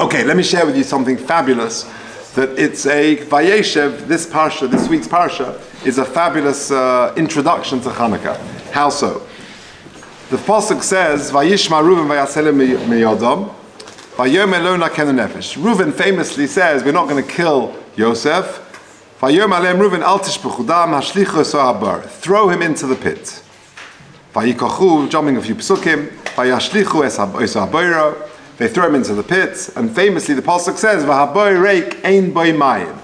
Okay, let me share with you something fabulous. That it's a Vayeishev, this Parsha, this week's Parsha, is a fabulous introduction to Chanukah. How so? The Pasuk says, Vayishma Reuven vayasele miyodam, Vayom elona kenu nefesh. Reuven famously says, we're not going to kill Yosef. Vayom alem Reuven al tishpechu dam hashlichu eso habar. Throw him into the pit. Vayikochu, jumping a few psukim, Vayashlichu eso habayro. They throw him into the pit, and famously the Pasuk says, "V'haboy reik ein boy mayim."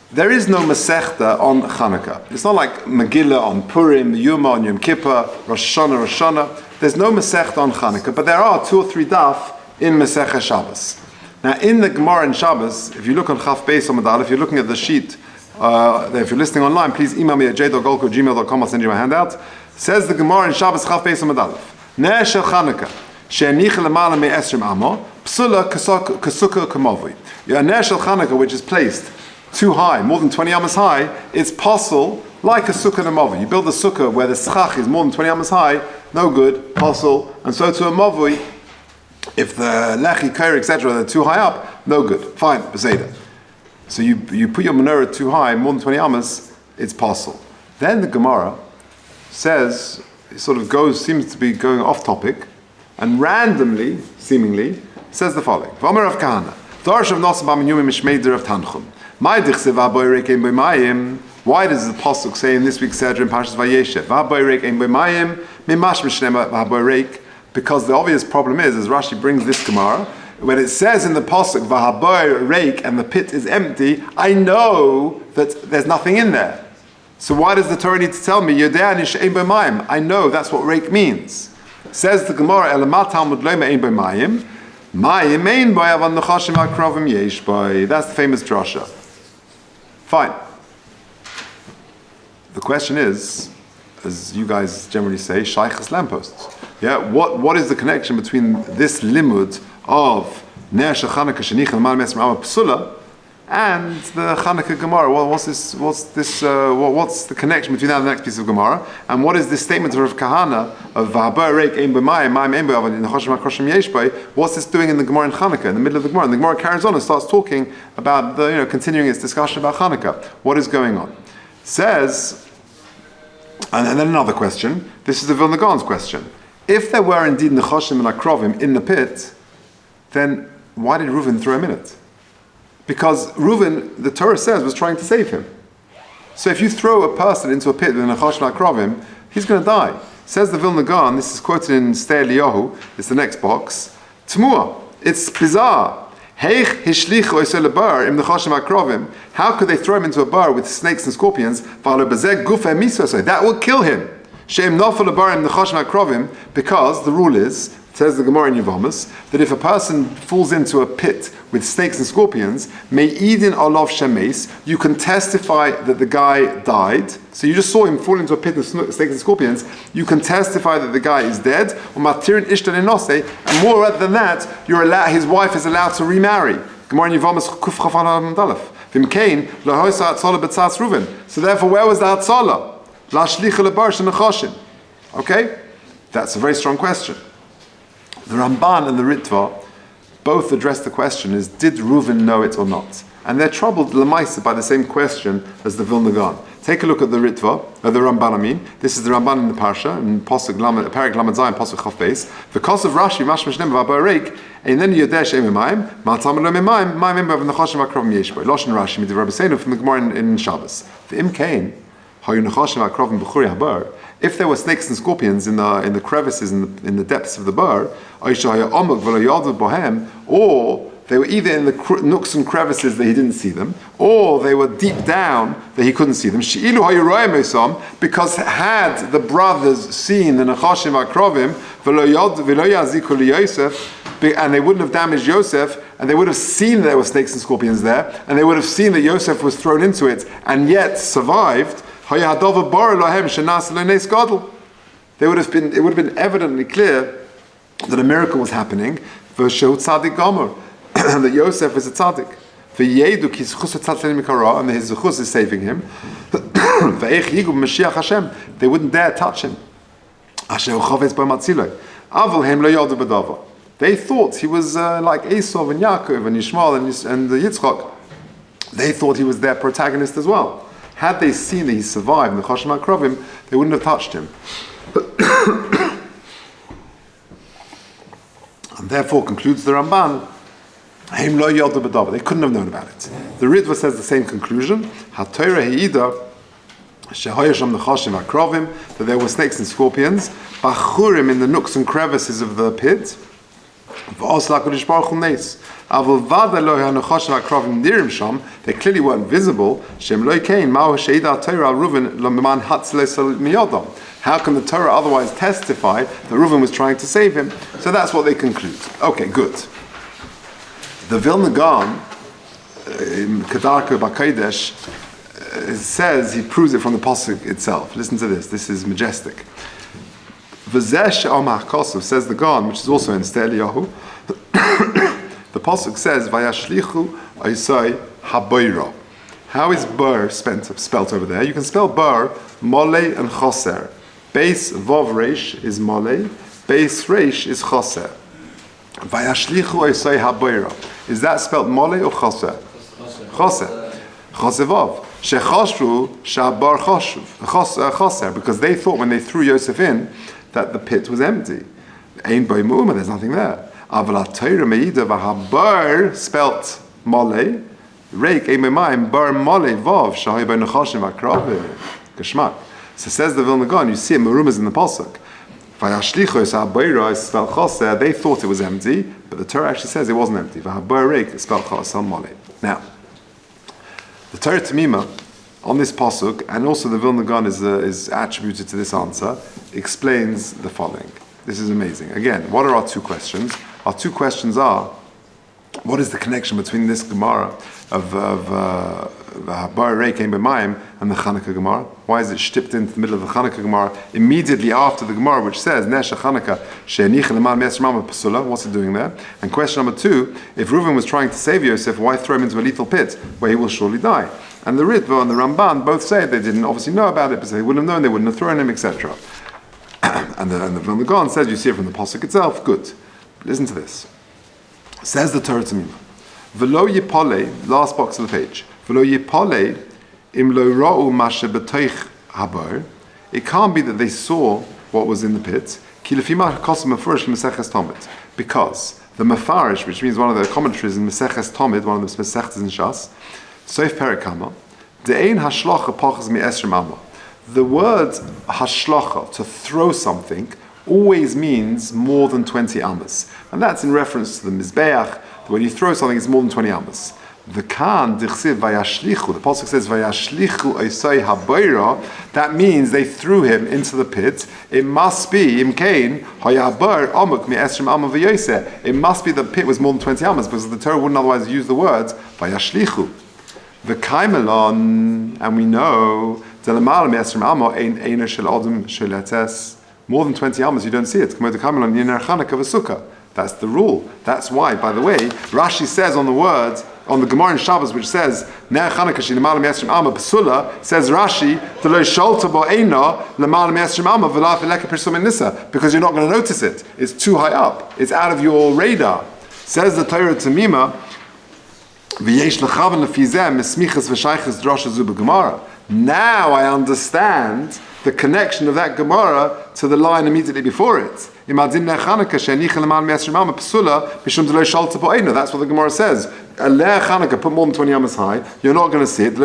There is no Masechta on Chanukah. It's not like Megillah on Purim, Yuma on Yom Kippur, Rosh Hashanah. There's no Masechta on Chanukah, but there are 2 or 3 daf in Masechah Shabbos. Now, in the Gemara in Shabbos, if you look on Chaf Beis Amud Aleph, if you're looking at the sheet, if you're listening online, please email me at j.golker@gmail.com. I'll send you my handout. Says the Gemara in Shabbos Chaf Beis Amud Aleph, Ner shel Chanukah. A ner shel Chanukah which is placed too high, more than 20 amas high, it's possible like a sukkah and a mavui. You build a sukkah where the schach is more than 20 amas high, no good, possible. And so to a mavui, if the lechi, kair, etc., they're too high up, no good. Fine, beseder. So you put your menorah too high, more than 20 amas, it's possible. Then the Gemara says, it sort of seems to be going off topic, and randomly, seemingly, says the following: V'omer Rav Kahana, Darsh of Nosam B'Minyumim Mishmeider of Tanchum. Ma'idich se v'aboy reik ein b'mayim. Why does the Pasuk say in this week's Seder in Parshas Vayeishev, V'aboy reik ein b'mayim, mimash mishnema v'aboy reik? Because the obvious problem is, as Rashi brings this Gemara, when it says in the Pasuk, V'aboy reik, and the pit is empty, I know that there's nothing in there. So why does the Torah need to tell me, Yodea nish ein b'mayim? I know that's what reik means. Says the Gemara, Elamat Talmud Loima Ein B'Mayim, Mayim Ein B'Ay Avan Nechashim HaKrovim Yesh B'Ay. That's the famous drasha. Fine. The question is, as you guys generally say, Shaychas lampposts. Yeah, what is the connection between this limud of Ner Shel Chanukah Shenichel Mal Mesrim Amma Psula and the Chanukah Gemara? What's the connection between that and the next piece of Gemara? And what is this statement of Rav Kahana of V'haboy reik ein b'mayim, mayim ein b'avan nechashim hakroshim yesh b'ay? What's this doing in the Gemara in Chanukah, in the middle of the Gemara? And the Gemara carries on and starts talking about continuing its discussion about Chanukah. What is going on? Says, and then another question. This is the Vilna Gaon's question. If there were indeed nechashim and akrovim in the pit, then why did Reuven throw him in it? Because Reuven, the Torah says, was trying to save him. So if you throw a person into a pit with a Nechashim Akrovim, he's going to die. Says the Vilna Gaon, this is quoted in Stei Eliyahu, it's the next box, T'mua, it's bizarre. Heich hishlichu oisel lebar im Nechashim Akrovim. How could they throw him into a bar with snakes and scorpions? That will kill him. Sheim nafal lebar im Nechashim Akrovim, because the rule is, says the Gemara in Yevamos, that if a person falls into a pit with snakes and scorpions, me'idin olav shemes, you can testify that the guy died. So you just saw him fall into a pit of snakes and scorpions. You can testify that the guy is dead. And more than that, his wife is allowed to remarry. Gemara in Yevamos kuf chafan dalaf. V'imkein lahoisa hatzola b'tzas Reuven. So therefore, where was the hatzola? Lashlicha lebar shenachashim. Okay, that's a very strong question. The Ramban and the Ritva both address the question is, did Reuven know it or not? And they're troubled lemaisa by the same question as the Vilna Gaon. Take a look at the Ritva, or the Ramban I mean. This is the Ramban in the Parsha, in Pasuk Parak Lamed Zayin, Pasuk Chaf Beis. Because of Rashi, Mash Mishnem V'aboy reik, and then Yodeh She'em B'mayim, Mal Talmud Lo B'mayim, Mayim Ein B'avan Nechashim HaKrovim Yesh B'ay. Loshen Rashi, Midiv Rabbi Seinu from the Gemara in Shabbos. V'im Kain, Hayu Nechashim HaKrovim B'churi HaBar. If there were snakes and scorpions in the crevices in the depths of the bar, or they were either in the nooks and crevices that he didn't see them, or they were deep down that he couldn't see them. Because had the brothers seen the Nechashim Akrovim, and they wouldn't have damaged Yosef, and they would have seen that there were snakes and scorpions there, and they would have seen that Yosef was thrown into it and yet survived. It would have been evidently clear that a miracle was happening for tzaddik gomer, that Yosef is a tzaddik. And his zuchus is saving him. They wouldn't dare touch him. They They thought he was like Esau and Yaakov and Yishmael and Yitzchak. They thought he was their protagonist as well. Had they seen that he survived in the Choshen HaKrovim, they wouldn't have touched him. And therefore, concludes the Ramban, they couldn't have known about it. The Ritva says the same conclusion. That there were snakes and scorpions, bachurim in the nooks and crevices of the pit. They clearly weren't visible. How can the Torah otherwise testify that Reuven was trying to save him? So that's what they conclude. Okay, good. The Vilna Gaon in Kedarka B'Kodesh says, he proves it from the pasuk itself. Listen to this. This is majestic. V'zeh she'amar kosov, says the Gaon, which is also in Esther Eliyahu. The pasuk says, "Vayashlichu Isai habayra." How is bar spelt over there? You can spell bar mole and choser. Base vav reish is mole. Base reish is choser. Vayashlichu Isai habayra. Is that spelled mole or choser? Choser. Choser vav. Shechashru shabar choser, because they thought when they threw Yosef in that the pit was empty. Ein by mu'uma, there's nothing there. Aval Torah meida v'habar spelt mole, reik ein b'mayim bar mole vav shahay by nechashim v'akrav geschmack. So says the Vilna Gaon, you see it merumas in the pasuk. Vayashlichos habayra is spelled choser. They thought it was empty, but the Torah actually says it wasn't empty. V'habar reik is spelled choser mole. Now, the Torah Tamima on this pasuk, and also the Vilna Gaon is attributed to this answer, explains the following. This is amazing. Again, what are our two questions? Our two questions are, what is the connection between this Gemara of Bar Rei came b'mayim and the Chanukah Gemara? Why is it shtipped into the middle of the Chanukah Gemara immediately after the Gemara, which says Nesha Chanukah she'enicha l'man me'esr mama pasula? What's it doing there? And question number two: if Reuven was trying to save Yosef, why throw him into a lethal pit where he will surely die? And the Ritva and the Ramban both say they didn't obviously know about it, but they wouldn't have known, they wouldn't have thrown him, etc. And the Vilna Gaon says, you see it from the pasuk itself. Good. Listen to this. Says the Torah Tamima. V'lo yipole, last box of the page. V'lo yipole im lo ra'u mashe b'toich habar. It can't be that they saw what was in the pit. Ki lefima kosim mefurish Maseches Tomid. Because the Mefarish, which means one of the commentaries in Maseches Tomid, one of the Masechtas in Shas, Soif Perikama, de'ein hashlocha pachas mi esrim amma. The word hashlocha, to throw something, always means more than 20 amas. And that's in reference to the Mizbeach. When you throw something, it's more than 20 amas. The Kan, dichsiv vayashlichu, the pasuk says vayashlichu Isai habayra, that means they threw him into the pit. It must be, imkain, hayabar amuk mi esrim amma v'yoseh. It must be the pit was more than 20 amas, because the Torah wouldn't otherwise use the words vayashlichu. The Kaimelon, and we know, more than 20 amas, you don't see it. That's the rule. That's why, by the way, Rashi says on the words, on the Gemara in Shabbos, which says, says Rashi, because you're not going to notice it. It's too high up. It's out of your radar. Says the Torah Tamima, now I understand the connection of that Gemara to the line immediately before it. That's what the Gemara says. Put more than 20 amas high, you're not going to see it.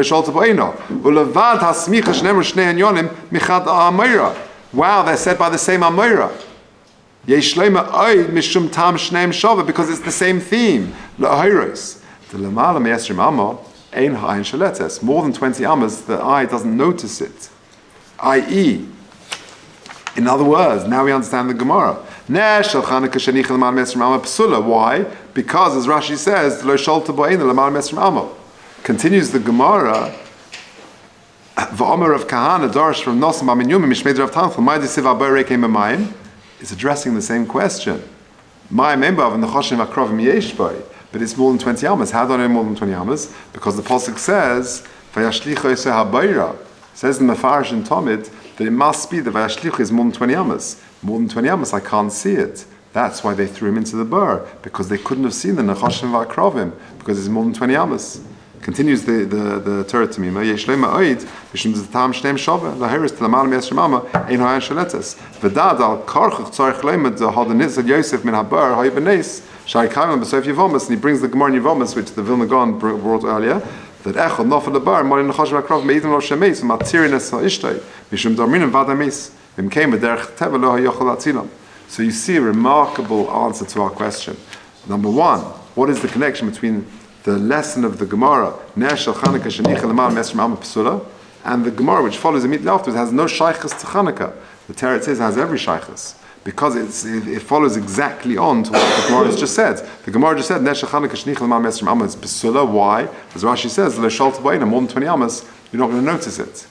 Wow, they're said by the same Amira. Because it's the same theme. More than 20 amas, the eye doesn't notice it. I.e., in other words, now we understand the Gemara. Why? Because, as Rashi says, continues the Gemara, it's addressing the same question. But it's more than 20 amas. How do I know more than 20 amas? Because the pasuk says, says in the Mefarish and Tomid that it must be that Vayashlichu is more than 20 amas. More than 20 amas, I can't see it. That's why they threw him into the bar, because they couldn't have seen the Nechashim V'Akrovim, because it's more than 20 amas. Continues the Torah to me. Vayeishev oid b'shum zatam shneim shava laheres t'lamal miyas shemama ein ha'ayin shaletes v'dad al karchuch tzarich leimed hadaniz Yosef min habar ha'yibenes shai kaiman b'sof Yevomas, and he brings the Gemara in Yevomas, which the Vilna Gaon brought earlier, that echad nofel the mali nechashim v'akrav me'idim lo shemeis v'matzirin ha'ishtay b'shum darminim v'adamis v'mkeim b'derech teva lo ha'yochel atzilam. So you see a remarkable answer to our question. Number one, what is the connection between the lesson of the Gemara, Ner shel Chanukah shenicha l'mal mesrim alma psula, and the Gemara, which follows immediately afterwards, has no shaychus to Chanukah. The Torah says it has every shaychus, because it follows exactly on to what the Gemara has just said. The Gemara just said, Ner shel Chanukah shenicha l'mal mesrim alma psula. Why? As Rashi says, l'shalt b'ayna, more than 20 amas, you're not going to notice it.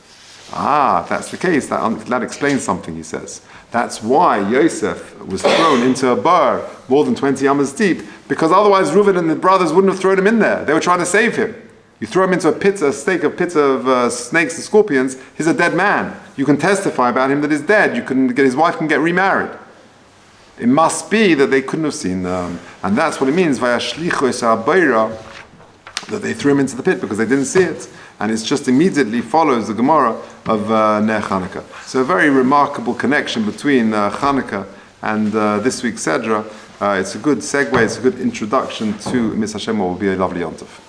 If that's the case, that explains something, he says. That's why Yosef was thrown into a bar more than 20 amas deep, because otherwise Reuven and the brothers wouldn't have thrown him in there. They were trying to save him. You throw him into a pit of snakes and scorpions, he's a dead man. You can testify about him that he's dead. His wife can get remarried. It must be that they couldn't have seen them. And that's what it means, Vayashlichu es ha'bayra, that they threw him into the pit because they didn't see it. And it just immediately follows the Gemara of Ner Chanukah. So a very remarkable connection between Chanukah and this week's Sedra. It's a good segue, it's a good introduction to Mis Hashem, what will be a lovely Yom Tov.